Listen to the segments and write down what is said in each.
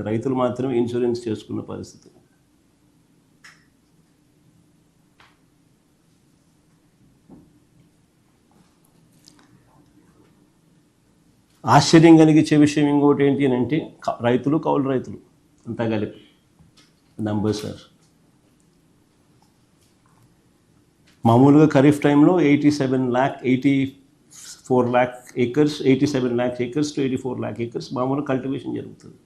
రైతులు మాత్రమే ఇన్సూరెన్స్ చేసుకున్న పరిస్థితి. ఆశ్చర్యం కలిగించే విషయం ఇంకోటి ఏంటి అని అంటే రైతులు కౌలు రైతులు అంతా కలిపి నంబర్ సార్. మామూలుగా ఖరీఫ్ టైంలో 84 lakh acres, 87 lakh acres to 84 lakh acres మామూలు కల్టివేషన్ జరుగుతుంది.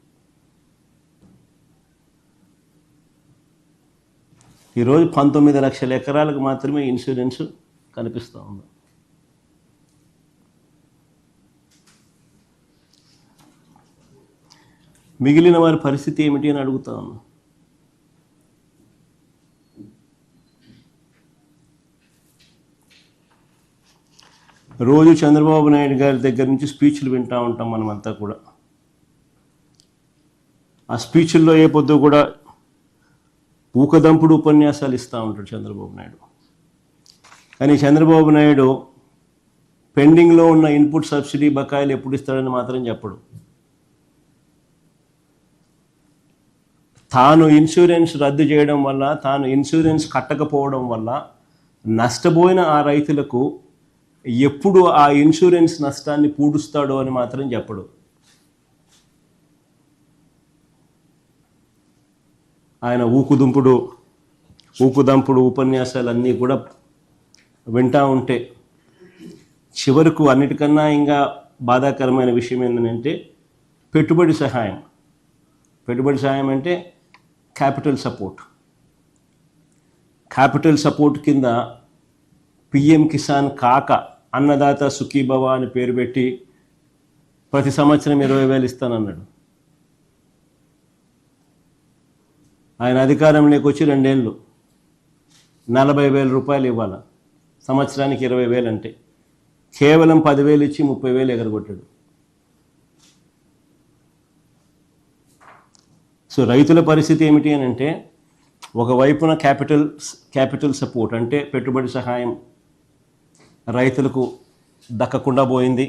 ఈరోజు 19 లక్షల ఎకరాలకు మాత్రమే ఇన్సూరెన్స్ కనిపిస్తూ ఉంది. మిగిలిన వారి పరిస్థితి ఏమిటి అని అడుగుతా ఉన్నా. రోజు చంద్రబాబు నాయుడు గారి దగ్గర నుంచి స్పీచ్లు వింటూ ఉంటాం మనమంతా కూడా. ఆ స్పీచ్ల్లో ఏ పొద్దు కూడా ఊకదంపుడు ఉపన్యాసాలు ఇస్తూ ఉంటాడు చంద్రబాబు నాయుడు. కానీ చంద్రబాబు నాయుడు పెండింగ్లో ఉన్న ఇన్పుట్ సబ్సిడీ బకాయిలు ఎప్పుడు ఇస్తాడని మాత్రం చెప్పడు. తాను ఇన్సూరెన్స్ రద్దు చేయడం వల్ల, తాను ఇన్సూరెన్స్ కట్టకపోవడం వల్ల నష్టపోయిన ఆ రైతులకు ఎప్పుడు ఆ ఇన్సూరెన్స్ నష్టాన్ని పూడుస్తాడో అని మాత్రం చెప్పడు. ఆయన ఊకుదంపుడు ఉపన్యాసాలన్నీ కూడా వింటూ ఉంటే చివరకు అన్నిటికన్నా ఇంకా బాధాకరమైన విషయం ఏంటంటే పెట్టుబడి సహాయం అంటే క్యాపిటల్ సపోర్ట్ కింద పిఎం కిసాన్ కాక అన్నదాత సుఖీభవ అని పేరు పెట్టి ప్రతి సంవత్సరం 20,000 ఇస్తానన్నాడు. ఆయన అధికారంలోకి వచ్చి 2 ఏళ్ళు 40,000 రూపాయలు ఇవ్వాలి, సంవత్సరానికి 20,000 అంటే కేవలం 10,000 ఇచ్చి 30,000 ఎగరగొట్టాడు. సో రైతుల పరిస్థితి ఏమిటి అని అంటే ఒకవైపున క్యాపిటల్ సపోర్ట్ అంటే పెట్టుబడి సహాయం రైతులకు దక్కకుండా పోయింది.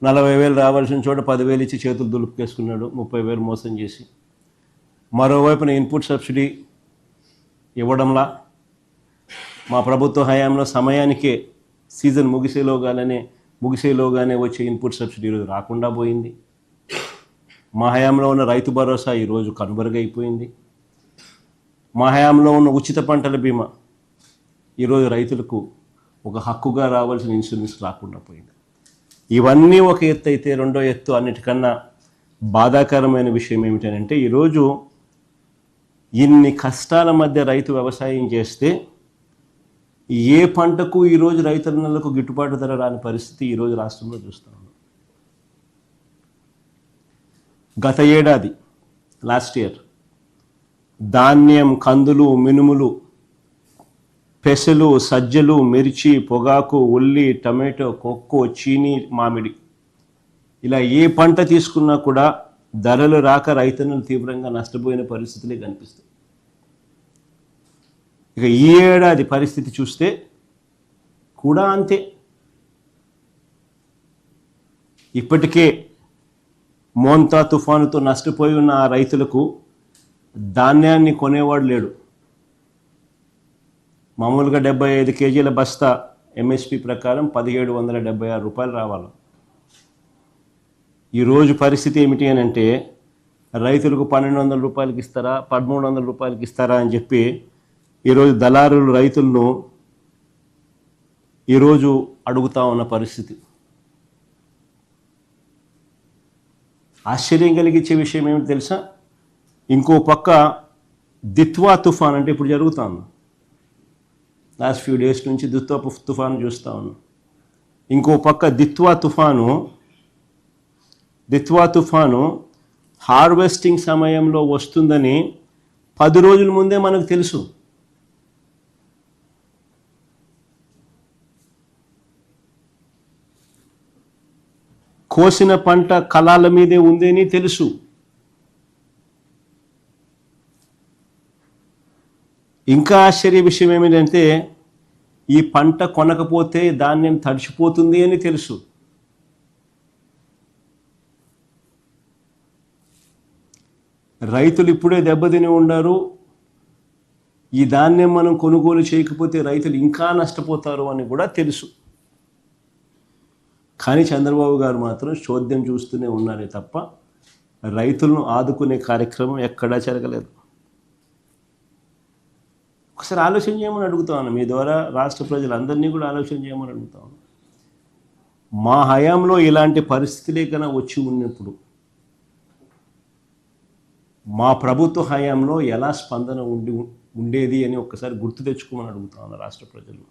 40,000 రావాల్సిన చోట 10,000 ఇచ్చి చేతులు దులుపుకేసుకున్నాడు, 30,000 మోసం చేసి. మరోవైపున ఇన్పుట్ సబ్సిడీ ఇవ్వడంలా మా ప్రభుత్వ హయాంలో సమయానికే సీజన్ ముగిసేలోగానే వచ్చే ఇన్పుట్ సబ్సిడీ ఈరోజు రాకుండా పోయింది. మా హయాంలో ఉన్న రైతు భరోసా ఈరోజు కనుమరుగైపోయింది. మా హయాంలో ఉన్న ఉచిత పంటల బీమా ఈరోజు రైతులకు ఒక హక్కుగా రావాల్సిన ఇన్సూరెన్స్ రాకుండా పోయింది. ఇవన్నీ ఒక ఎత్తు అయితే, రెండో ఎత్తు అన్నిటికన్నా బాధాకరమైన విషయం ఏమిటంటే ఈరోజు ఇన్ని కష్టాల మధ్య రైతు వ్యవసాయం చేస్తే ఏ పంటకు ఈరోజు రైతన్నలకు గిట్టుబాటు ధర రాని పరిస్థితి ఈరోజు రాష్ట్రంలో చూస్తూ ఉన్నాం. గత ఏడాది లాస్ట్ ఇయర్ ధాన్యం, కందులు, మినుములు, పెసలు, సజ్జలు, మిర్చి, పొగాకు, ఉల్లి, టమాటో, కొక్కో, చీనీ, మామిడి ఇలా ఏ పంట తీసుకున్నా కూడా ధరలు రాక రైతన్నలు తీవ్రంగా నష్టపోయిన పరిస్థితులే కనిపిస్తాయి. ఇక ఈ ఏడాది పరిస్థితి చూస్తే కూడా అంతే. ఇప్పటికే మోంతా తుఫానుతో నష్టపోయి ఉన్న ఆ రైతులకు ధాన్యాన్ని కొనేవాడు లేడు. మామూలుగా 75 కేజీల బస్తా ఎంఎస్పి ప్రకారం 1,776 రూపాయలు రావాలి. ఈరోజు పరిస్థితి ఏమిటి అని అంటే రైతులకు 1,200 రూపాయలకి ఇస్తారా, 1,300 రూపాయలకి ఇస్తారా అని చెప్పి ఈరోజు దళారులు రైతులను ఈరోజు అడుగుతా ఉన్న పరిస్థితి. ఆశ్చర్యం కలిగించే విషయం ఏమిటి తెలుసా? ఇంకో పక్క దిత్వా తుఫాన్ అంటే ఇప్పుడు జరుగుతా ఉంది, లాస్ట్ ఫ్యూ డేస్ నుంచి దిత్వా తుఫాను చూస్తూ ఉన్నాం. ఇంకో పక్క దిత్వా తుఫాను హార్వెస్టింగ్ సమయంలో వస్తుందని 10 రోజుల ముందే మనకు తెలుసు. కోసిన పంట కళాల మీదే ఉందని తెలుసు. ఇంకా ఆశ్చర్య విషయం ఏమిటంటే ఈ పంట కొనకపోతే ధాన్యం తడిచిపోతుంది అని తెలుసు. రైతులు ఇప్పుడే దెబ్బతిని ఉన్నారు, ఈ ధాన్యం మనం కొనుగోలు చేయకపోతే రైతులు ఇంకా నష్టపోతారు అని కూడా తెలుసు. కానీ చంద్రబాబు గారు మాత్రం చోద్యం చూస్తూనే ఉన్నారే తప్ప రైతులను ఆదుకునే కార్యక్రమం ఎక్కడా జరగలేదు. ఒకసారి ఆలోచన చేయమని అడుగుతాను, మీ ద్వారా రాష్ట్ర ప్రజలందరినీ కూడా ఆలోచన చేయమని అడుగుతాను. మా హయాంలో ఇలాంటి పరిస్థితులే కన్నా వచ్చి ఉన్నప్పుడు మా ప్రభుత్వ హయాంలో ఎలా స్పందన ఉండేది అని ఒక్కసారి గుర్తు తెచ్చుకోమని అడుగుతాను రాష్ట్ర ప్రజలు.